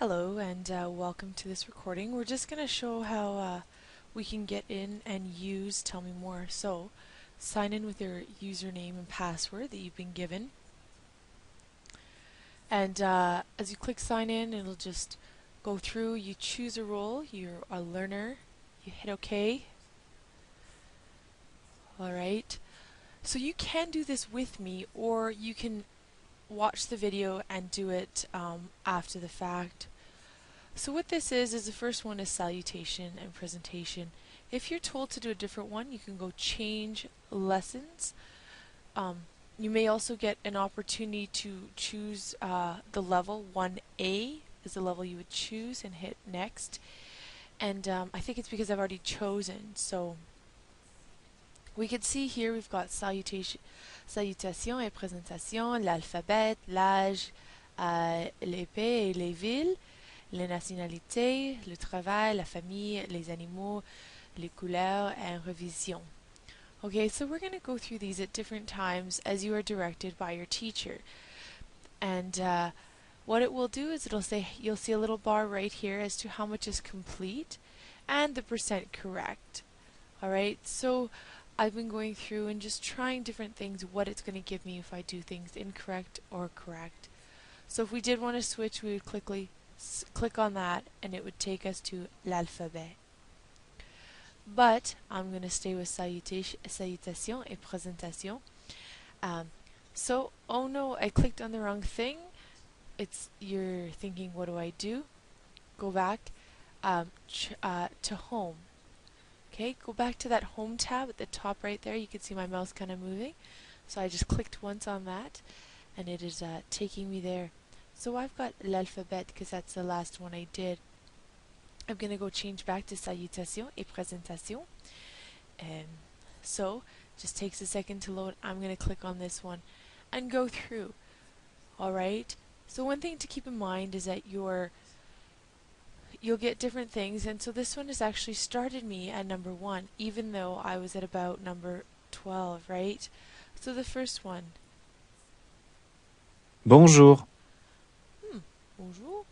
Hello and welcome to this recording. We're just going to show how we can get in and use Tell Me More. So sign in with your username and password that you've been given. And as you click sign in, it'll just go through. You choose a role. You're a learner. You hit OK. Alright. So you can do this with me, or you can watch the video and do it after the fact. So what this is the first one is salutation and presentation. If you're told to do a different one, you can go change lessons. You may also get an opportunity to choose the level. 1A is the level you would choose and hit next. And I think it's because I've already chosen. So we can see here we've got salutation et présentation, l'alphabet, l'âge, les pays et les villes, les nationalités, le travail, la famille, les animaux, les couleurs, and revision. Okay, so we're going to go through these at different times as you are directed by your teacher. And what it will do is it'll say, you'll see a little bar right here as to how much is complete and the percent correct. Alright, so I've been going through and just trying different things, what it's going to give me if I do things incorrect or correct. So if we did want to switch, we would click on that and it would take us to l'alphabet. But I'm going to stay with salutation et présentation. So, oh no, I clicked on the wrong thing. You're thinking, what do I do? Go back to home. Okay, go back to that home tab at the top right there. You can see my mouse kind of moving. So I just clicked once on that and it is taking me there. So I've got l'alphabet because that's the last one I did. I'm going to go change back to salutation et présentation. So just takes a second to load. I'm going to click on this one and go through. Alright, so one thing to keep in mind is that you'll get different things, and so this one has actually started me at number 1 even though I was at about number 12, right? So the first one. Bonjour. Bonjour.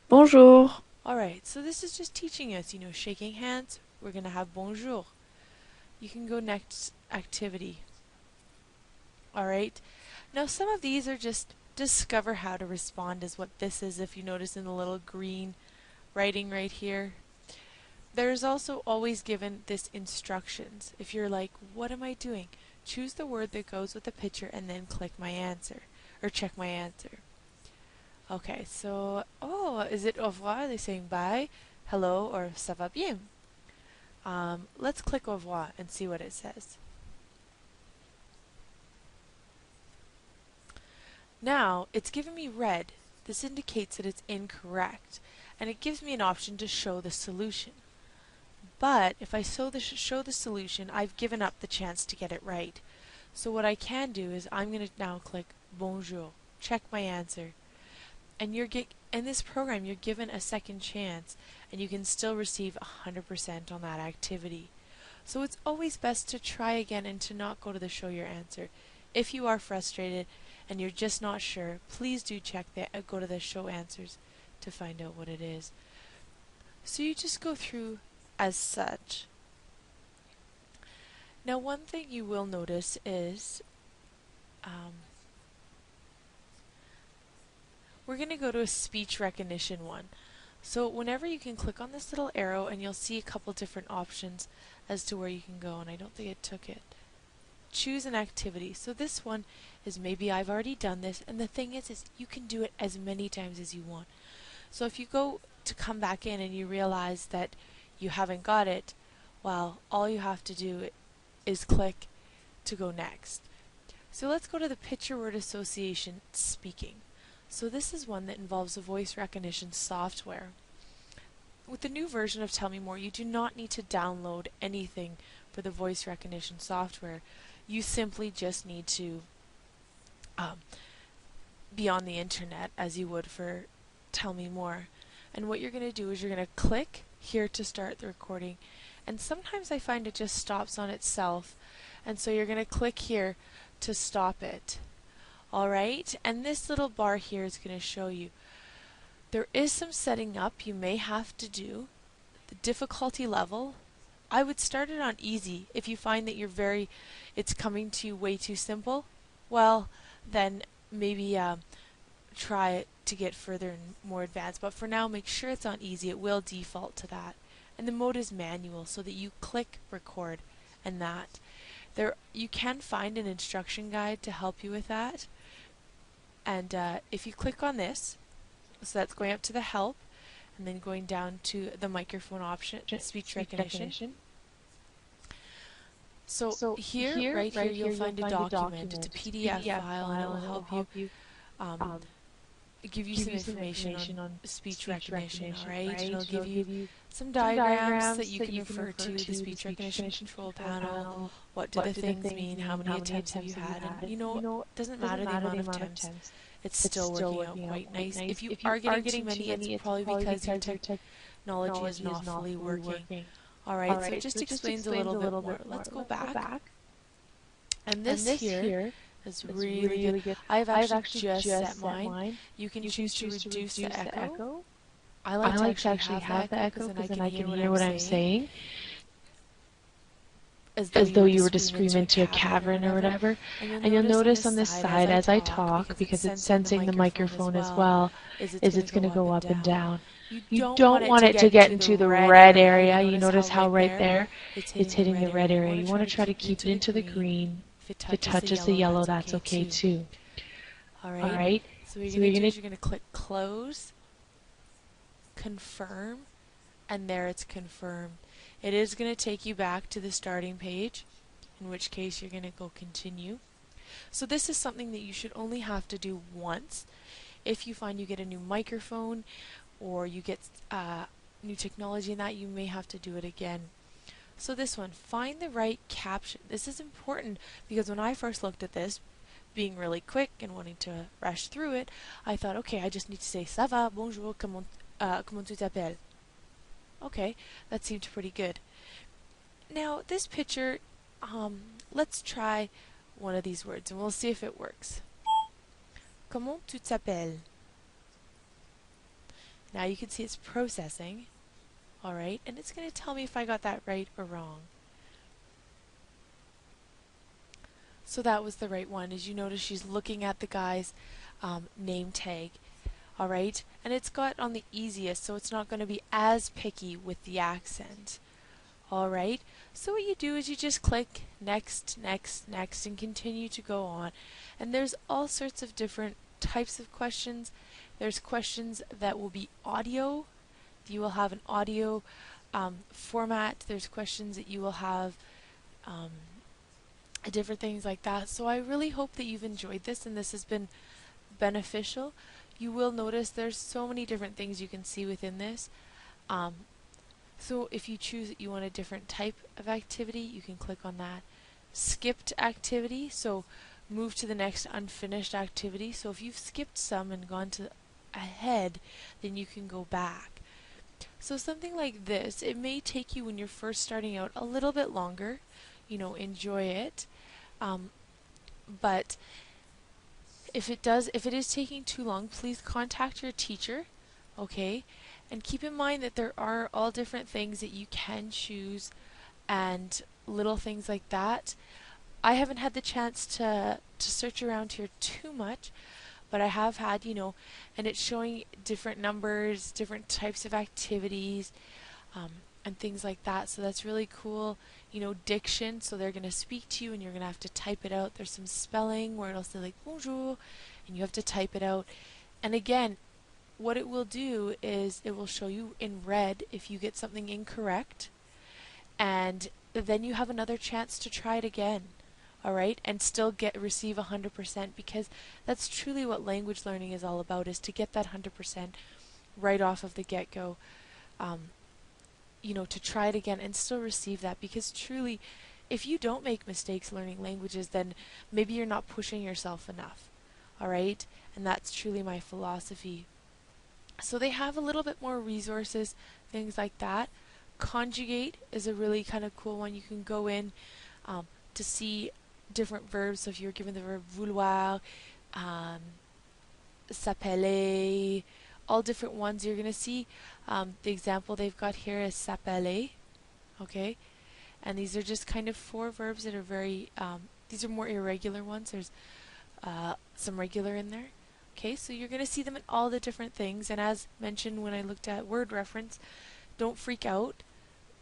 Bonjour. Alright, so this is just teaching us, shaking hands. We're going to have bonjour. You can go next activity. Alright, now some of these are just discover how to respond is what this is, if you notice in the little green writing right here. There's also always given this instructions. If you're like, what am I doing? Choose the word that goes with the picture and then click my answer, or check my answer. Okay, so, is it au revoir? They're saying bye, hello, or ça va bien? Let's click au revoir and see what it says. Now, it's giving me red. This indicates that it's incorrect, and it gives me an option to show the solution. But if I show the solution, I've given up the chance to get it right. So what I can do is I'm going to now click bonjour, check my answer. And in this program, you're given a second chance, and you can still receive 100% on that activity. So it's always best to try again and to not go to the show your answer. If you are frustrated and you're just not sure, please do go to the show answers to find out what it is. So you just go through as such. Now one thing you will notice is we're going to go to a speech recognition one. So whenever you can click on this little arrow and you'll see a couple different options as to where you can go, and I don't think it took it. Choose an activity. So this one is maybe I've already done this, and the thing is you can do it as many times as you want. So if you go to come back in and you realize that you haven't got it, well, all you have to do is click to go next. So let's go to the picture word association speaking. So this is one that involves a voice recognition software. With the new version of Tell Me More, you do not need to download anything for the voice recognition software. You simply just need to be on the internet as you would for Tell Me More. And what you're going to do is you're going to click here to start the recording. And sometimes I find it just stops on itself. And so you're going to click here to stop it. Alright, and this little bar here is going to show you There is some setting up you may have to do. The difficulty level, I would start it on easy. If you find that it's coming to you way too simple, well, then maybe try it to get further and more advanced. But for now, make sure it's on easy. It will default to that. And the mode is manual, so that you click record and that. You can find an instruction guide to help you with that. And if you click on this, so that's going up to the help, and then going down to the microphone option, speech recognition. So here, right here, you'll find a document. It's a PDF file, and it will help you give you some information on speech recognition, alright? It'll give you some diagrams that you can refer to, the speech recognition control panel, what do the things mean, how many attempts have you had, and it doesn't matter the amount of attempts, it's still working out quite nice. If you are getting too many, it's probably because your technology is not fully working. Alright, so it just explains a little bit more. Let's go back. And this here is really good. I've actually just set mine. You can choose to reduce the echo. I like to actually have the echo because then I can hear what I'm saying. As though you were to scream into a cavern or whatever. And you'll notice on this side as I talk, because it's sensing the microphone as well, is it's going to go up and down. You don't want it to get into the red area. You notice how right there it's hitting the red area. You want to try to keep it into the green. If it touches the yellow, that's okay too. Alright, so what you're going to click close, confirm, and there it's confirmed. It is going to take you back to the starting page, in which case you're going to go continue. So this is something that you should only have to do once. If you find you get a new microphone or you get new technology in that, you may have to do it again. So this one, find the right caption. This is important because when I first looked at this, being really quick and wanting to rush through it, I thought, okay, I just need to say, ça va, bonjour, comment tu t'appelles? Okay, that seemed pretty good. Now, this picture, let's try one of these words and we'll see if it works. Comment tu t'appelles? Now you can see it's processing. Alright, and it's going to tell me if I got that right or wrong. So that was the right one. As you notice, she's looking at the guy's name tag. Alright, and it's got on the easiest, so it's not going to be as picky with the accent. Alright, so what you do is you just click next, next, next, and continue to go on. And there's all sorts of different types of questions. There's questions that will be audio. You will have an audio format. There's questions that you will have different things like that. So I really hope that you've enjoyed this and this has been beneficial. You will notice there's so many different things you can see within this. So if you choose that you want a different type of activity, you can click on that. Skipped activity, so move to the next unfinished activity. So if you've skipped some and gone to ahead, then you can go back. So something like this, it may take you when you're first starting out a little bit longer, enjoy it. But if it is taking too long, please contact your teacher, okay? And keep in mind that there are all different things that you can choose and little things like that. I haven't had the chance to search around here too much, but I have had, and it's showing different numbers, different types of activities, and things like that. So that's really cool. Diction, so they're going to speak to you and you're going to have to type it out. There's some spelling where it'll say like bonjour, and you have to type it out. And again, what it will do is it will show you in red if you get something incorrect, and then you have another chance to try it again. Alright, and still receive 100%, because that's truly what language learning is all about, is to get that 100% right off of the get-go. To try it again and still receive that, because truly, if you don't make mistakes learning languages, then maybe you're not pushing yourself enough. Alright, and that's truly my philosophy. So they have a little bit more resources, things like that. Conjugate is a really kind of cool one. You can go in to see different verbs. So if you're given the verb vouloir, s'appeler, all different ones. You're going to see the example they've got here is s'appeler, okay? And these are just kind of 4 verbs that are very, these are more irregular ones. There's some regular in there. Okay, so you're going to see them in all the different things, and as mentioned when I looked at word reference, don't freak out.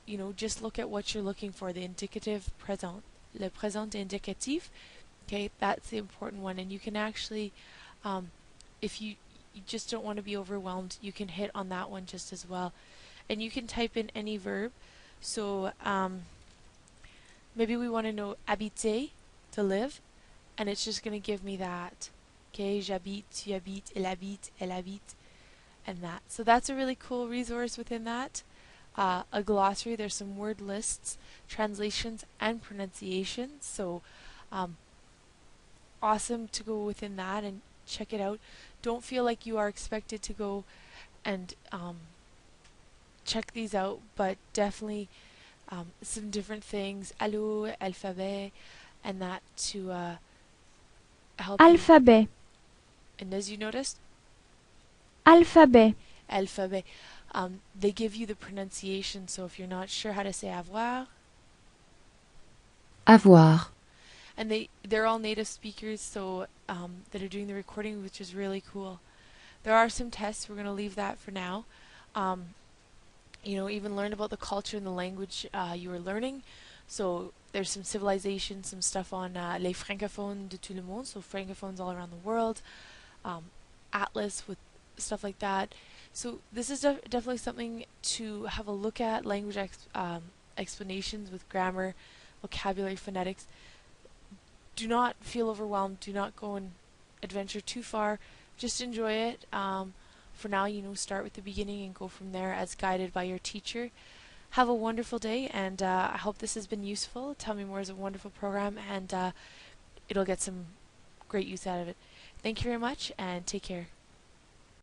You know, just look at what you're looking for, the indicative présent, le présent indicatif. Okay, that's the important one, and you can actually, if you just don't want to be overwhelmed, you can hit on that one just as well. And you can type in any verb. So maybe we want to know habiter, to live, and it's just going to give me that. Okay, j'habite, tu habites, il habite, elle habite, and that. So that's a really cool resource within that. A glossary, there's some word lists, translations, and pronunciations. So awesome to go within that and check it out. Don't feel like you are expected to go and check these out, but definitely some different things, allo, alphabet, and that to help Alphabet. you. And as you noticed, Alphabet. alphabet, they give you the pronunciation, so if you're not sure how to say avoir, Avoir. and they're all native speakers, so that are doing the recording, which is really cool. There are some tests. We're going to leave that for now. You know, even learn about the culture and the language you are learning. So there's some civilization, some stuff on les francophones de tout le monde, so francophones all around the world. Atlas with stuff like that. So this is definitely something to have a look at, language explanations with grammar, vocabulary, phonetics. Do not feel overwhelmed. Do not go and adventure too far. Just enjoy it. For now, you know, start with the beginning and go from there as guided by your teacher. Have a wonderful day, and I hope this has been useful. Tell Me More is a wonderful program, and it'll get some great use out of it. Thank you very much, and take care.